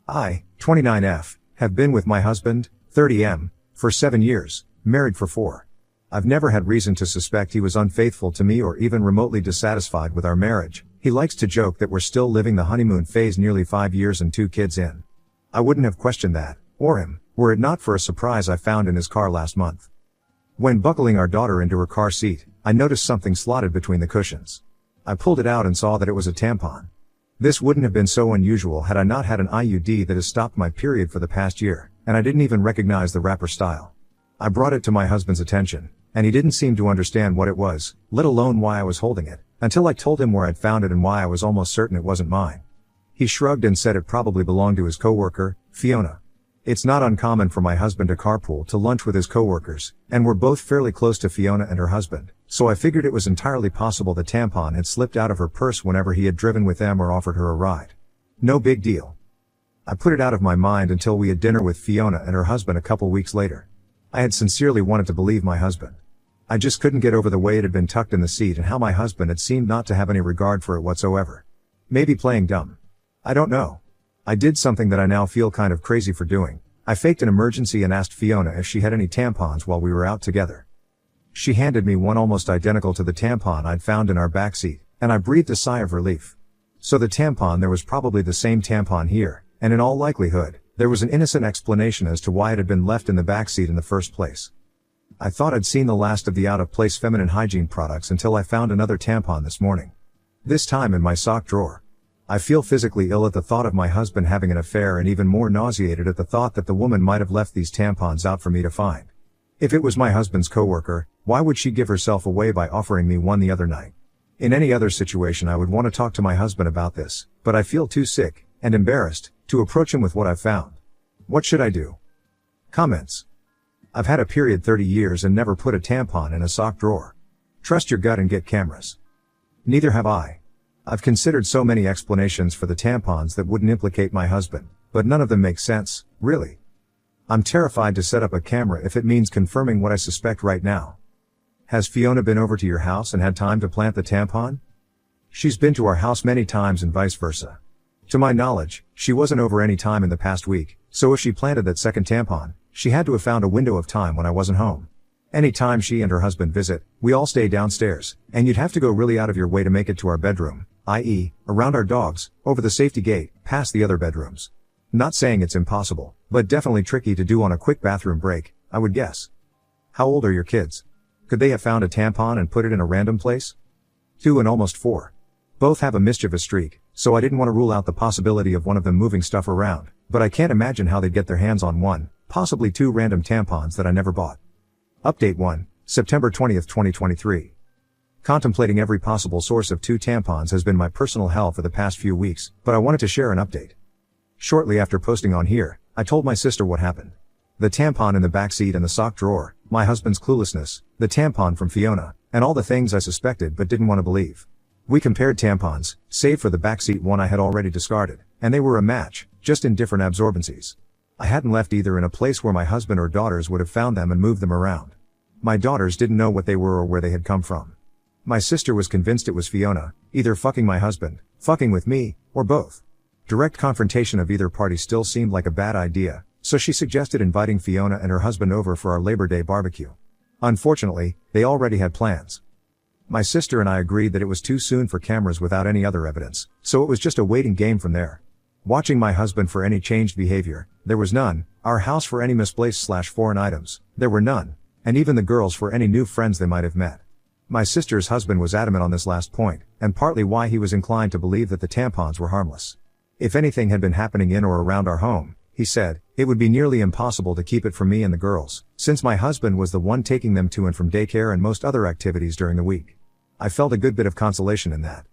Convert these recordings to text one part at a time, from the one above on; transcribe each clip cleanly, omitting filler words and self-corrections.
I, 29F, have been with my husband, 30M, for 7 years, married for 4. I've never had reason to suspect he was unfaithful to me or even remotely dissatisfied with our marriage. He likes to joke that we're still living the honeymoon phase nearly 5 years and 2 kids in. I wouldn't have questioned that, or him, were it not for a surprise I found in his car last month. When buckling our daughter into her car seat, I noticed something slotted between the cushions. I pulled it out and saw that it was a tampon. This wouldn't have been so unusual had I not had an IUD that has stopped my period for the past year, and I didn't even recognize the wrapper style. I brought it to my husband's attention, and he didn't seem to understand what it was, let alone why I was holding it, until I told him where I'd found it and why I was almost certain it wasn't mine. He shrugged and said it probably belonged to his coworker, Fiona. It's not uncommon for my husband to carpool to lunch with his coworkers, and we're both fairly close to Fiona and her husband, so I figured it was entirely possible the tampon had slipped out of her purse whenever he had driven with them or offered her a ride. No big deal. I put it out of my mind until we had dinner with Fiona and her husband a couple weeks later. I had sincerely wanted to believe my husband. I just couldn't get over the way it had been tucked in the seat and how my husband had seemed not to have any regard for it whatsoever. Maybe playing dumb. I don't know. I did something that I now feel kind of crazy for doing. I faked an emergency and asked Fiona if she had any tampons while we were out together. She handed me one almost identical to the tampon I'd found in our backseat, and I breathed a sigh of relief. So the tampon, there was probably the same tampon here, and in all likelihood, there was an innocent explanation as to why it had been left in the backseat in the first place. I thought I'd seen the last of the out-of-place feminine hygiene products until I found another tampon this morning. This time in my sock drawer. I feel physically ill at the thought of my husband having an affair and even more nauseated at the thought that the woman might have left these tampons out for me to find. If it was my husband's coworker, why would she give herself away by offering me one the other night? In any other situation I would want to talk to my husband about this, but I feel too sick, and embarrassed, to approach him with what I've found. What should I do? Comments. I've had a period 30 years and never put a tampon in a sock drawer. Trust your gut and get cameras. Neither have I. I've considered so many explanations for the tampons that wouldn't implicate my husband, but none of them make sense, really. I'm terrified to set up a camera if it means confirming what I suspect right now. Has Fiona been over to your house and had time to plant the tampon? She's been to our house many times and vice versa. To my knowledge, she wasn't over any time in the past week, so if she planted that second tampon, she had to have found a window of time when I wasn't home. Any time she and her husband visit, we all stay downstairs, and you'd have to go really out of your way to make it to our bedroom, i.e., around our dogs, over the safety gate, past the other bedrooms. Not saying it's impossible, but definitely tricky to do on a quick bathroom break, I would guess. How old are your kids? Could they have found a tampon and put it in a random place? 2 and almost 4. Both have a mischievous streak, so I didn't want to rule out the possibility of one of them moving stuff around, but I can't imagine how they'd get their hands on one, possibly 2 random tampons that I never bought. Update 1, September 20th, 2023. Contemplating every possible source of 2 tampons has been my personal hell for the past few weeks, but I wanted to share an update. Shortly after posting on here, I told my sister what happened. The tampon in the backseat and the sock drawer, my husband's cluelessness, the tampon from Fiona, and all the things I suspected but didn't want to believe. We compared tampons, save for the backseat one I had already discarded, and they were a match, just in different absorbencies. I hadn't left either in a place where my husband or daughters would have found them and moved them around. My daughters didn't know what they were or where they had come from. My sister was convinced it was Fiona, either fucking my husband, fucking with me, or both. Direct confrontation of either party still seemed like a bad idea, so she suggested inviting Fiona and her husband over for our Labor Day barbecue. Unfortunately, they already had plans. My sister and I agreed that it was too soon for cameras without any other evidence, so it was just a waiting game from there. Watching my husband for any changed behavior, there was none, our house for any misplaced/foreign items, there were none, and even the girls for any new friends they might have met. My sister's husband was adamant on this last point, and partly why he was inclined to believe that the tampons were harmless. If anything had been happening in or around our home, he said, it would be nearly impossible to keep it from me and the girls, since my husband was the one taking them to and from daycare and most other activities during the week. I felt a good bit of consolation in that.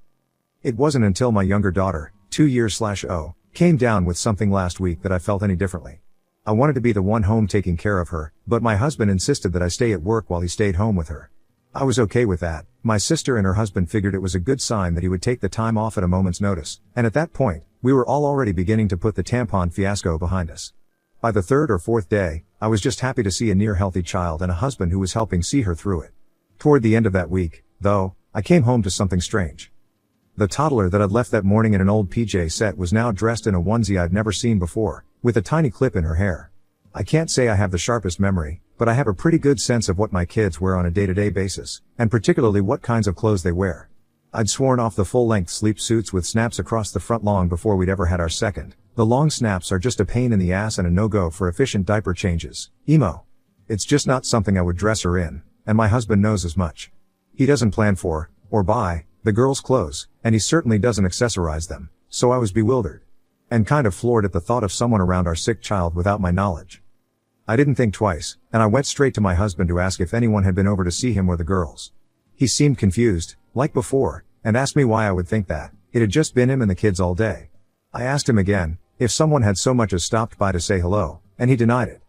It wasn't until my younger daughter, 2 years/0, came down with something last week that I felt any differently. I wanted to be the one home taking care of her, but my husband insisted that I stay at work while he stayed home with her. I was okay with that. My sister and her husband figured it was a good sign that he would take the time off at a moment's notice, and at that point, we were all already beginning to put the tampon fiasco behind us. By the 3rd or 4th day, I was just happy to see a near healthy child and a husband who was helping see her through it. Toward the end of that week, though, I came home to something strange. The toddler that I'd left that morning in an old PJ set was now dressed in a onesie I'd never seen before, with a tiny clip in her hair. I can't say I have the sharpest memory, but I have a pretty good sense of what my kids wear on a day-to-day basis, and particularly what kinds of clothes they wear. I'd sworn off the full-length sleep suits with snaps across the front long before we'd ever had our second. The long snaps are just a pain in the ass and a no-go for efficient diaper changes. Emo. It's just not something I would dress her in, and my husband knows as much. He doesn't plan for, or buy, the girls' clothes, and he certainly doesn't accessorize them, so I was bewildered. And kind of floored at the thought of someone around our sick child without my knowledge. I didn't think twice, and I went straight to my husband to ask if anyone had been over to see him or the girls. He seemed confused, like before, and asked me why I would think that. It had just been him and the kids all day. I asked him again, if someone had so much as stopped by to say hello, and he denied it.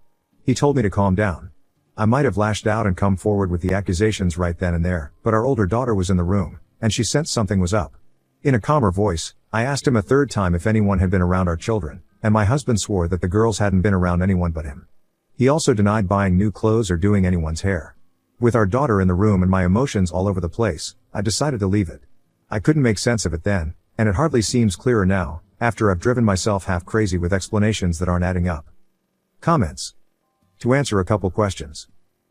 He told me to calm down. I might have lashed out and come forward with the accusations right then and there, but our older daughter was in the room, and she sensed something was up. In a calmer voice, I asked him a third time if anyone had been around our children, and my husband swore that the girls hadn't been around anyone but him. He also denied buying new clothes or doing anyone's hair. With our daughter in the room and my emotions all over the place, I decided to leave it. I couldn't make sense of it then, and it hardly seems clearer now, after I've driven myself half crazy with explanations that aren't adding up. Comments. To answer a couple questions.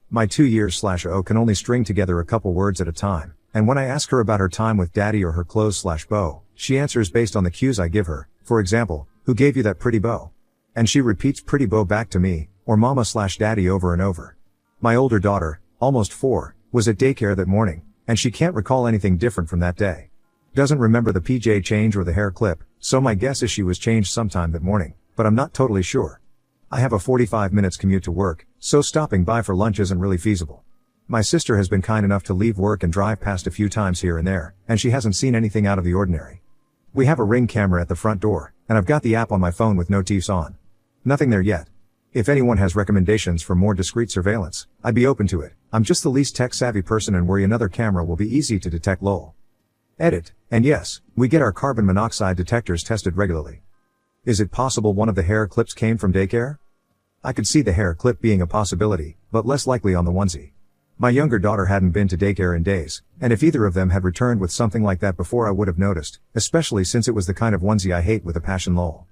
My 2-year/0 can only string together a couple words at a time, and when I ask her about her time with daddy or her clothes/bow, she answers based on the cues I give her. For example, who gave you that pretty bow? And she repeats pretty bow back to me, or mama/daddy over and over. My older daughter, almost 4, was at daycare that morning, and she can't recall anything different from that day. Doesn't remember the PJ change or the hair clip, so my guess is she was changed sometime that morning, but I'm not totally sure. I have a 45 minutes commute to work, so stopping by for lunch isn't really feasible. My sister has been kind enough to leave work and drive past a few times here and there, and she hasn't seen anything out of the ordinary. We have a Ring camera at the front door, and I've got the app on my phone with notifs on. Nothing there yet. If anyone has recommendations for more discreet surveillance, I'd be open to it. I'm just the least tech-savvy person and worry another camera will be easy to detect. Lol. Edit. And yes, we get our carbon monoxide detectors tested regularly. Is it possible one of the hair clips came from daycare? I could see the hair clip being a possibility, but less likely on the onesie. My younger daughter hadn't been to daycare in days, and if either of them had returned with something like that before I would have noticed, especially since it was the kind of onesie I hate with a passion. Lol.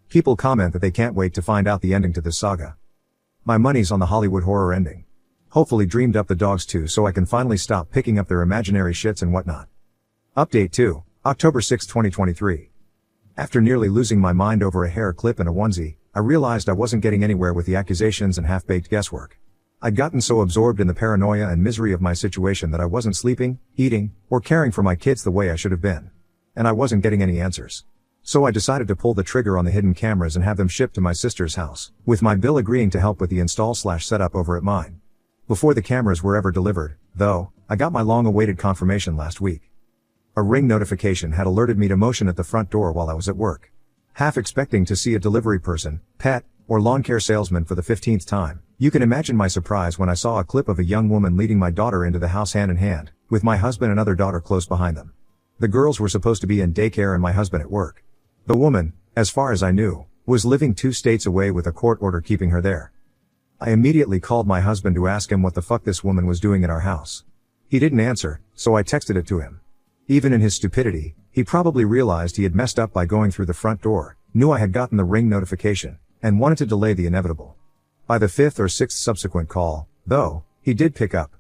People comment that they can't wait to find out the ending to this saga. My money's on the Hollywood horror ending. Hopefully dreamed up the dogs too so I can finally stop picking up their imaginary shits and whatnot. Update 2, October 6, 2023. After nearly losing my mind over a hair clip and a onesie, I realized I wasn't getting anywhere with the accusations and half-baked guesswork. I'd gotten so absorbed in the paranoia and misery of my situation that I wasn't sleeping, eating, or caring for my kids the way I should have been. And I wasn't getting any answers. So I decided to pull the trigger on the hidden cameras and have them shipped to my sister's house, with my bill agreeing to help with the install/setup over at mine. Before the cameras were ever delivered, though, I got my long-awaited confirmation last week. A Ring notification had alerted me to motion at the front door while I was at work. Half expecting to see a delivery person, pet, or lawn care salesman for the 15th time, you can imagine my surprise when I saw a clip of a young woman leading my daughter into the house hand in hand, with my husband and other daughter close behind them. The girls were supposed to be in daycare and my husband at work. The woman, as far as I knew, was living 2 states away with a court order keeping her there. I immediately called my husband to ask him what the fuck this woman was doing in our house. He didn't answer, so I texted it to him. Even in his stupidity, he probably realized he had messed up by going through the front door, knew I had gotten the Ring notification, and wanted to delay the inevitable. By the 5th or 6th subsequent call, though, he did pick up.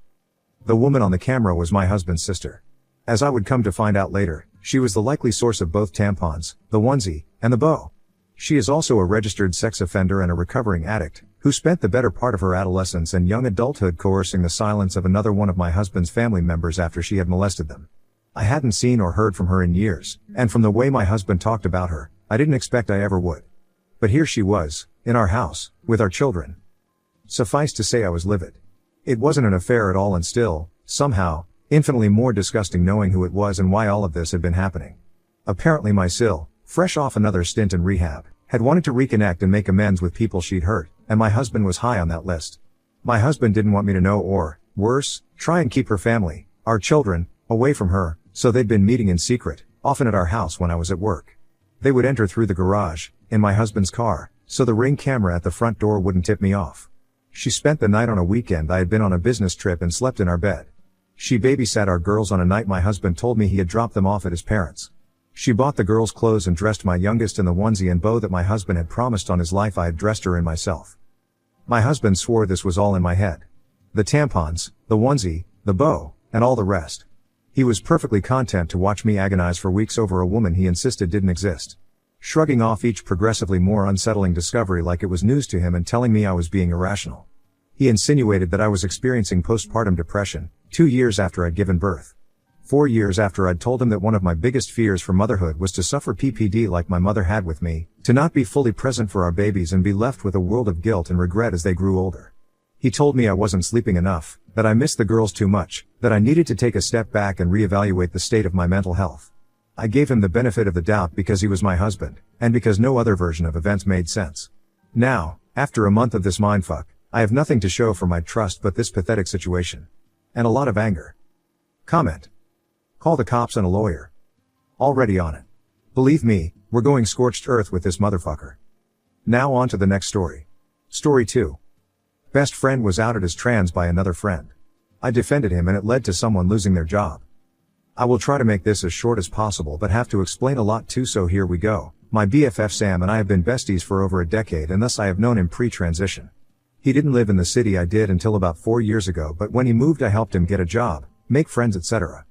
The woman on the camera was my husband's sister. As I would come to find out later, she was the likely source of both tampons, the onesie, and the bow. She is also a registered sex offender and a recovering addict, who spent the better part of her adolescence and young adulthood coercing the silence of another one of my husband's family members after she had molested them. I hadn't seen or heard from her in years, and from the way my husband talked about her, I didn't expect I ever would. But here she was, in our house, with our children. Suffice to say I was livid. It wasn't an affair at all and still, somehow, infinitely more disgusting knowing who it was and why all of this had been happening. Apparently my Sil, fresh off another stint in rehab, had wanted to reconnect and make amends with people she'd hurt, and my husband was high on that list. My husband didn't want me to know or, worse, try and keep her family, our children, away from her, so they'd been meeting in secret, often at our house when I was at work. They would enter through the garage, in my husband's car, so the Ring camera at the front door wouldn't tip me off. She spent the night on a weekend I had been on a business trip and slept in our bed. She babysat our girls on a night my husband told me he had dropped them off at his parents'. She bought the girls clothes and dressed my youngest in the onesie and bow that my husband had promised on his life I had dressed her in myself. My husband swore this was all in my head. The tampons, the onesie, the bow, and all the rest. He was perfectly content to watch me agonize for weeks over a woman he insisted didn't exist. Shrugging off each progressively more unsettling discovery like it was news to him and telling me I was being irrational. He insinuated that I was experiencing postpartum depression, 2 years after I'd given birth. 4 years after I'd told him that one of my biggest fears for motherhood was to suffer PPD like my mother had with me, to not be fully present for our babies and be left with a world of guilt and regret as they grew older. He told me I wasn't sleeping enough, that I missed the girls too much, that I needed to take a step back and reevaluate the state of my mental health. I gave him the benefit of the doubt because he was my husband, and because no other version of events made sense. Now, after a month of this mindfuck, I have nothing to show for my trust but this pathetic situation. And a lot of anger. Comment. Call the cops and a lawyer. Already on it. Believe me, we're going scorched earth with this motherfucker. Now on to the next story. Story 2. Best friend was outed as trans by another friend. I defended him and it led to someone losing their job. I will try to make this as short as possible but have to explain a lot too, so here we go. My BFF Sam and I have been besties for over a decade and thus I have known him pre-transition. He didn't live in the city I did until about 4 years ago, but when he moved I helped him get a job, make friends, etc.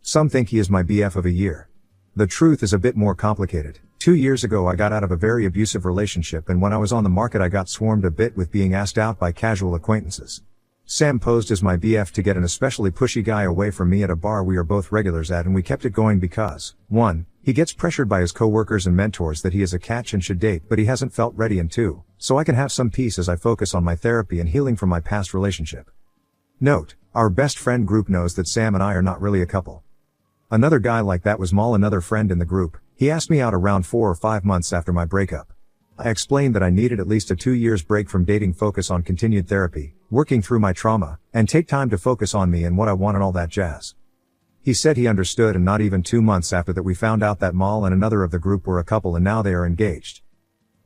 Some think he is my BF of a year. The truth is a bit more complicated. 2 years ago I got out of a very abusive relationship, and when I was on the market I got swarmed a bit with being asked out by casual acquaintances. Sam posed as my BF to get an especially pushy guy away from me at a bar we are both regulars at, and we kept it going because, 1, he gets pressured by his coworkers and mentors that he is a catch and should date but he hasn't felt ready, and 2, so I can have some peace as I focus on my therapy and healing from my past relationship. Note, our best friend group knows that Sam and I are not really a couple. Another guy like that was Mal, another friend in the group. He asked me out around 4 or 5 months after my breakup. I explained that I needed at least a 2 years break from dating, focus on continued therapy, working through my trauma, and take time to focus on me and what I want and all that jazz. He said he understood, and not even 2 months after that we found out that Mal and another of the group were a couple and now they are engaged.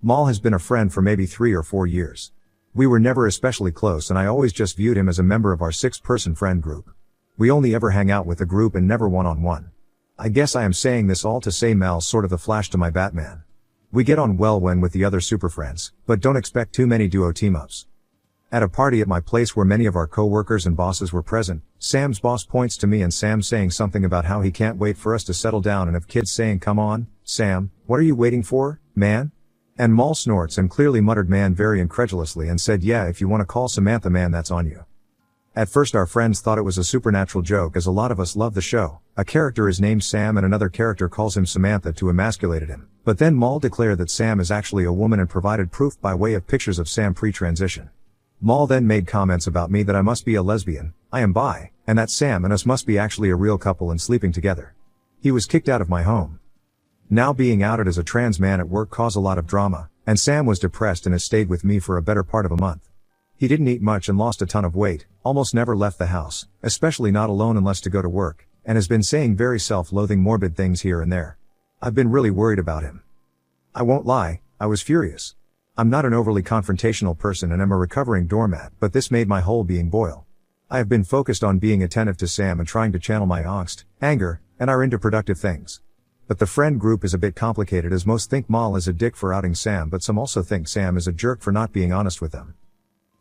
Mal has been a friend for maybe 3 or 4 years. We were never especially close and I always just viewed him as a member of our 6-person friend group. We only ever hang out with the group and never one-on-one. I guess I am saying this all to say Mal's sort of the Flash to my Batman. We get on well when with the other super friends, but don't expect too many duo team-ups. At a party at my place where many of our co-workers and bosses were present, Sam's boss points to me and Sam saying something about how he can't wait for us to settle down and have kids, saying, "Come on, Sam, what are you waiting for, man?" And Mal snorts and clearly muttered "man" very incredulously and said, "Yeah, if you want to call Samantha man, that's on you." At first our friends thought it was a supernatural joke, as a lot of us love the show. A character is named Sam and another character calls him Samantha to emasculate him. But then Mal declared that Sam is actually a woman and provided proof by way of pictures of Sam pre-transition. Mal then made comments about me that I must be a lesbian, I am bi, and that Sam and us must be actually a real couple and sleeping together. He was kicked out of my home. Now being outed as a trans man at work caused a lot of drama, and Sam was depressed and has stayed with me for a better part of a month. He didn't eat much and lost a ton of weight, almost never left the house, especially not alone unless to go to work, and has been saying very self-loathing morbid things here and there. I've been really worried about him. I won't lie, I was furious. I'm not an overly confrontational person and am a recovering doormat, but this made my whole being boil. I have been focused on being attentive to Sam and trying to channel my angst, anger, and are into productive things. But the friend group is a bit complicated, as most think Mal is a dick for outing Sam, but some also think Sam is a jerk for not being honest with them.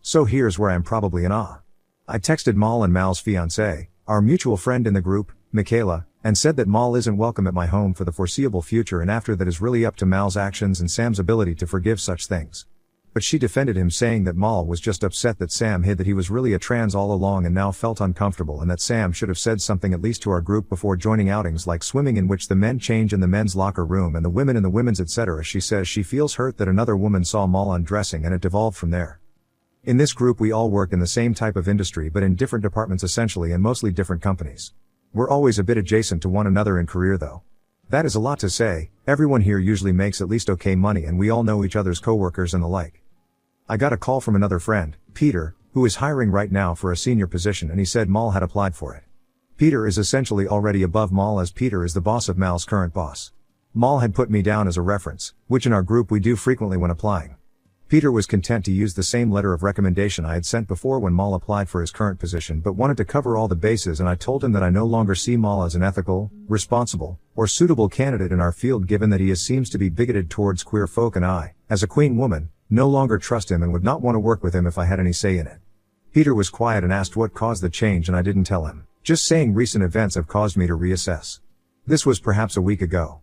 So here's where I am probably in awe. I texted Mal and Mal's fiancée, our mutual friend in the group, Michaela, and said that Mal isn't welcome at my home for the foreseeable future, and after that is really up to Mal's actions and Sam's ability to forgive such things. But she defended him, saying that Mal was just upset that Sam hid that he was really a trans all along and now felt uncomfortable, and that Sam should have said something at least to our group before joining outings like swimming, in which the men change in the men's locker room and the women in the women's, etc. She says she feels hurt that another woman saw Mal undressing, and it devolved from there. In this group we all work in the same type of industry but in different departments essentially, and mostly different companies. We're always a bit adjacent to one another in career though. That is a lot to say. Everyone here usually makes at least okay money and we all know each other's coworkers and the like. I got a call from another friend, Peter, who is hiring right now for a senior position, and he said Mal had applied for it. Peter is essentially already above Mal, as Peter is the boss of Mal's current boss. Mal had put me down as a reference, which in our group we do frequently when applying. Peter was content to use the same letter of recommendation I had sent before when Mal applied for his current position, but wanted to cover all the bases, and I told him that I no longer see Mal as an ethical, responsible, or suitable candidate in our field, given that he seems to be bigoted towards queer folk, and I, as a queen woman, no longer trust him and would not want to work with him if I had any say in it. Peter was quiet and asked what caused the change, and I didn't tell him, just saying recent events have caused me to reassess. This was perhaps a week ago.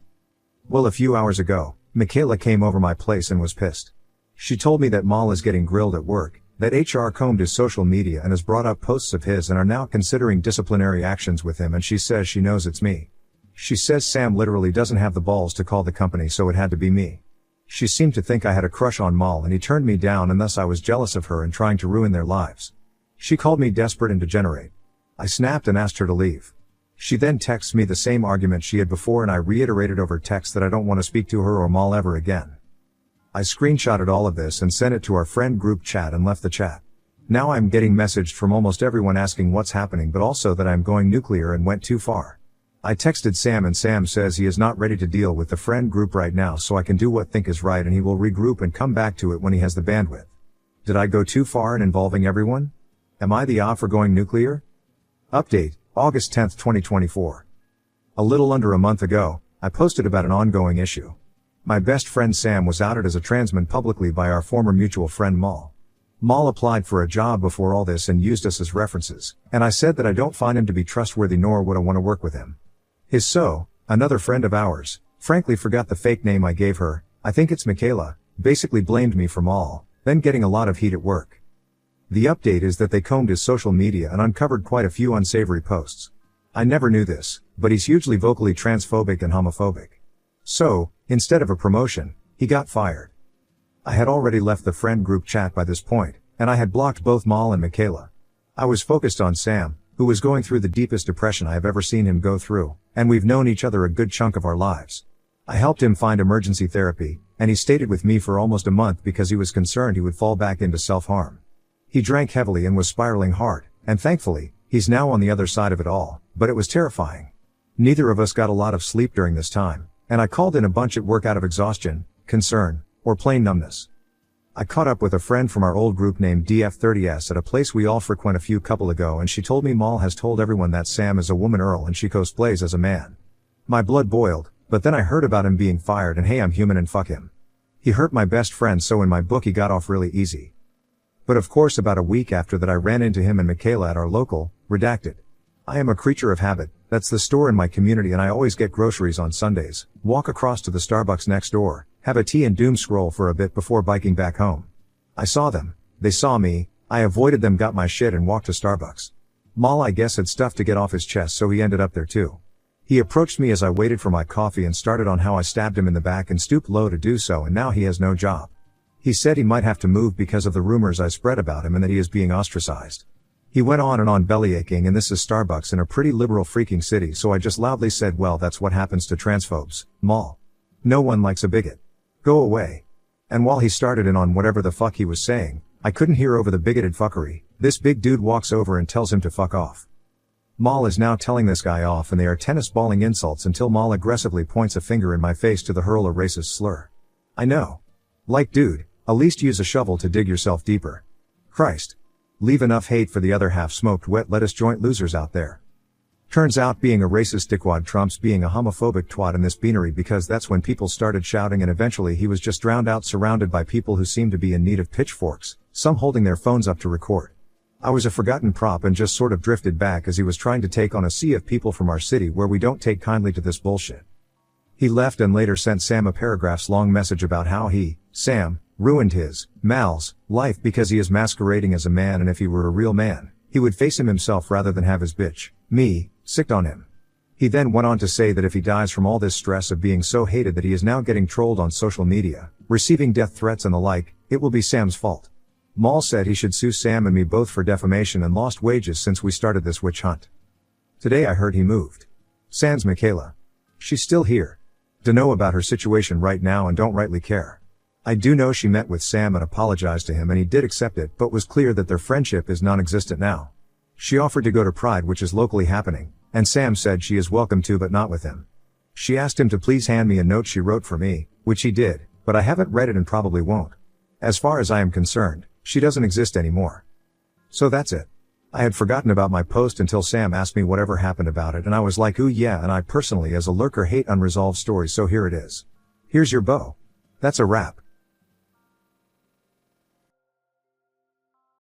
Well, a few hours ago, Michaela came over my place and was pissed. She told me that Mal is getting grilled at work, that HR combed his social media and has brought up posts of his and are now considering disciplinary actions with him, and she says she knows it's me. She says Sam literally doesn't have the balls to call the company, so it had to be me. She seemed to think I had a crush on Mal and he turned me down, and thus I was jealous of her and trying to ruin their lives. She called me desperate and degenerate. I snapped and asked her to leave. She then texts me the same argument she had before, and I reiterated over text that I don't want to speak to her or Mal ever again. I screenshotted all of this and sent it to our friend group chat and left the chat. Now I'm getting messaged from almost everyone asking what's happening, but also that I'm going nuclear and went too far. I texted Sam and Sam says he is not ready to deal with the friend group right now, so I can do what I think is right and he will regroup and come back to it when he has the bandwidth. Did I go too far in involving everyone? Am I the for going nuclear? Update, August 10, 2024. A little under a month ago, I posted about an ongoing issue. My best friend Sam was outed as a transman publicly by our former mutual friend Mal. Mal applied for a job before all this and used us as references, and I said that I don't find him to be trustworthy nor would I want to work with him. Another friend of ours, frankly forgot the fake name I gave her, I think it's Michaela, basically blamed me for Mal, then getting a lot of heat at work. The update is that they combed his social media and uncovered quite a few unsavory posts. I never knew this, but he's hugely vocally transphobic and homophobic. So, instead of a promotion, he got fired. I had already left the friend group chat by this point, and I had blocked both Mal and Michaela. I was focused on Sam, who was going through the deepest depression I have ever seen him go through, and we've known each other a good chunk of our lives. I helped him find emergency therapy, and he stayed with me for almost a month because he was concerned he would fall back into self-harm. He drank heavily and was spiraling hard, and thankfully, he's now on the other side of it all, but it was terrifying. Neither of us got a lot of sleep during this time, and I called in a bunch at work out of exhaustion, concern, or plain numbness. I caught up with a friend from our old group named DF30S at a place we all frequent a few couple ago, and she told me Mal has told everyone that Sam is a woman Earl and she cosplays as a man. My blood boiled, but then I heard about him being fired and hey, I'm human and fuck him. He hurt my best friend, so in my book he got off really easy. But of course about a week after that I ran into him and Michaela at our local, redacted. I am a creature of habit, that's the store in my community, and I always get groceries on Sundays, walk across to the Starbucks next door, have a tea and doom scroll for a bit before biking back home. I saw them, they saw me, I avoided them, got my shit and walked to Starbucks. Mal I guess had stuff to get off his chest, so he ended up there too. He approached me as I waited for my coffee and started on how I stabbed him in the back and stooped low to do so, and now he has no job. He said he might have to move because of the rumors I spread about him and that he is being ostracized. He went on and on bellyaching, and this is Starbucks in a pretty liberal freaking city, so I just loudly said, well, that's what happens to transphobes, Mal. No one likes a bigot. Go away. And while he started in on whatever the fuck he was saying, I couldn't hear over the bigoted fuckery. This big dude walks over and tells him to fuck off. Mal is now telling this guy off, and they are tennis balling insults until Mal aggressively points a finger in my face to hurl a racist slur. I know. Like, dude, at least use a shovel to dig yourself deeper. Christ. Leave enough hate for the other half smoked wet lettuce joint losers out there. Turns out being a racist dickwad trumps being a homophobic twat in this beanery, because that's when people started shouting, and eventually he was just drowned out, surrounded by people who seemed to be in need of pitchforks, some holding their phones up to record. I was a forgotten prop and just sort of drifted back as he was trying to take on a sea of people from our city where we don't take kindly to this bullshit. He left and later sent Sam a paragraphs-long message about how he, Sam, ruined his, Mal's, life because he is masquerading as a man, and if he were a real man, he would face him himself rather than have his bitch, me, sicked on him. He then went on to say that if he dies from all this stress of being so hated that he is now getting trolled on social media, receiving death threats and the like, it will be Sam's fault. Mal said he should sue Sam and me both for defamation and lost wages since we started this witch hunt. Today I heard he moved. Sans Michaela. She's still here. Dunno about her situation right now and don't rightly care. I do know she met with Sam and apologized to him and he did accept it, but was clear that their friendship is non-existent now. She offered to go to Pride, which is locally happening, and Sam said she is welcome to but not with him. She asked him to please hand me a note she wrote for me, which he did, but I haven't read it and probably won't. As far as I am concerned, she doesn't exist anymore. So that's it. I had forgotten about my post until Sam asked me whatever happened about it, and I was like, ooh yeah, and I personally as a lurker hate unresolved stories, so here it is. Here's your bow. That's a wrap.